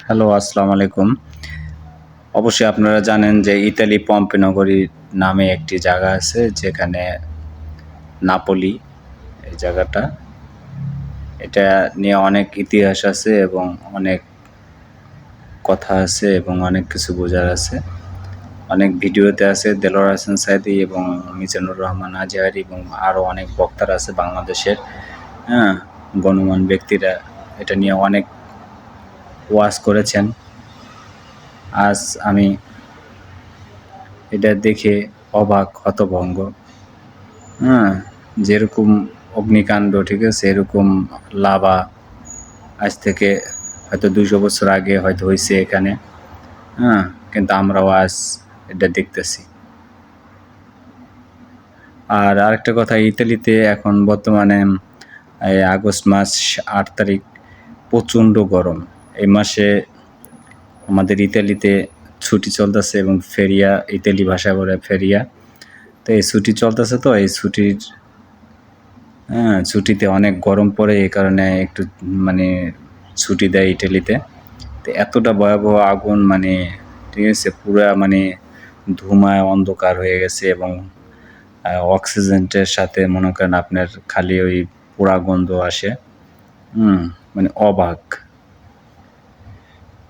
Hello, আসসালামু আলাইকুম। অবশ্যই আপনারা জানেন যে ইতালি পম্পে নগরী নামে একটি জায়গা আছে যেখানে নাপোলি এই জায়গাটা। এটা নিয়ে অনেক ইতিহাস আছে এবং অনেক কথা আছে এবং অনেক কিছু বোঝার আছে। অনেক ভিডিওতে আছে দেলোয়ার হোসেন সাঈদী এবং মিজানুর রহমান আজহারী এবং আরও অনেক বক্তারা আছে বাংলাদেশের, হ্যাঁ? গণ্যমান্য ব্যক্তিরা এটা নিয়ে অনেক ওয়াজ করেছেন। আজ আমি এটা দেখে অবাক, হতভম্ব। হ্যাঁ? যেরকম অগ্নিকাণ্ড, ঠিক আছে? এরকম লাভা আজ থেকে হয়তো ২০০ বছর আগে হয়তো হইছে এখানে, হ্যাঁ? কিন্তু আমরাও আজ এটা দেখতেছি। আর আরেকটা কথা, ইতালিতে এখন বর্তমানে আগস্ট মাস ৮ তারিখ প্রচণ্ড গরম। এই মাসে আমাদের ইতালিতে ছুটি চলতেছে এবং ফেরিয়া, ইতালি ভাষায় বলে ফেরিয়া। তো এই ছুটি চলতেছে, তো এই ছুটিতে অনেক গরম পড়ে, এই কারণে একটু মানে ছুটি দেয় ইটালিতে। তো এতটা ভয়াবহ আগুন, মানে ঠিক আছে, পুরা মানে ধুমায় অন্ধকার হয়ে গেছে এবং অক্সিজেনের সাথে মনে করেন আপনার খালি ওই পোড়া গন্ধ আসে। মানে অবাক।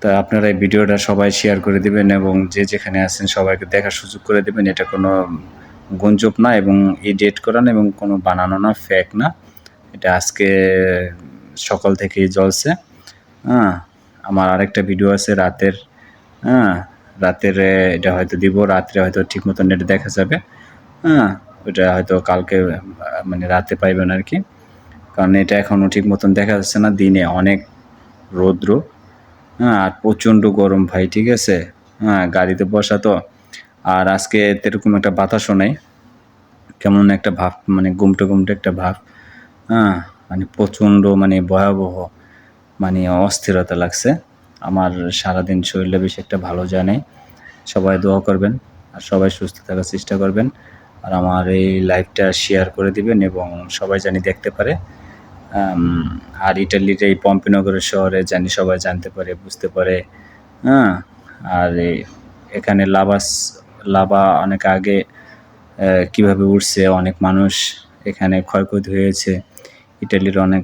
তা আপনারা এই ভিডিওটা সবাই শেয়ার করে দিবেন এবং যে যেখানে আছেন সবাইকে দেখার সুযোগ করে দিবেন। এটা কোনো গুজব না এবং এডিট করা না এবং কোনো বানানো না, ফেক না। এটা আজকে সকাল থেকেই জ্বলছে। আমার আরেকটা ভিডিও আছে রাতের, রাতের এটা হয়তো দিব, রাত্রে হয়তো ঠিক মতো নেট দেখা যাবে। ওটা হয়তো কালকে মানে রাতে পাইবেন আর কি, কারণ এটা এখনও ঠিক মতন দেখা যাচ্ছে না। দিনে অনেক রৌদ্র, আর প্রচণ্ড গরম ভাই, ঠিক আছে? গাড়িতে বসা তো, আর আজকে এরকম একটা বাতাসও নেই, কেমন একটা ভাব, মানে গুমটে গুমটে একটা ভাব। মানে প্রচণ্ড, মানে ভয়াবহ, মানে অস্থিরতা লাগছে। আমার সারাদিন শরীরটা বেশি একটা ভালো যায় নাই। সবাই দোয়া করবেন আর সবাই সুস্থ থাকার চেষ্টা করবেন। আর আমার এই লাইভটা শেয়ার করে দিবেন এবং সবাই জানি দেখতে পারে। আর ইটালির এই পম্পে নগরের শহরে জানি সবাই জানতে পারে, বুঝতে পারে। আর এখানে লাভা অনেক আগে কীভাবে উঠছে, অনেক মানুষ এখানে ক্ষয়ক্ষতি হয়েছে, ইটালির অনেক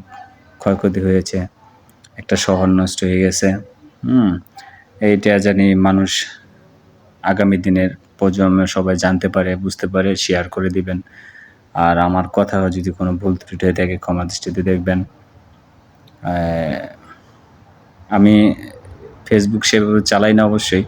ক্ষয়ক্ষতি হয়েছে, একটা শহর নষ্ট হয়ে গেছে। এইটা জানি মানুষ আগামী দিনের প্রজন্মে সবাই জানতে পারে, বুঝতে পারে, শেয়ার করে দিবেন। আর আমার কথা যদি কোনো ভুল ত্রুটি হয়ে থাকে ক্ষমা দৃষ্টিতে দেখবেন। আমি ফেসবুক সেভাবে চালাই না অবশ্যই,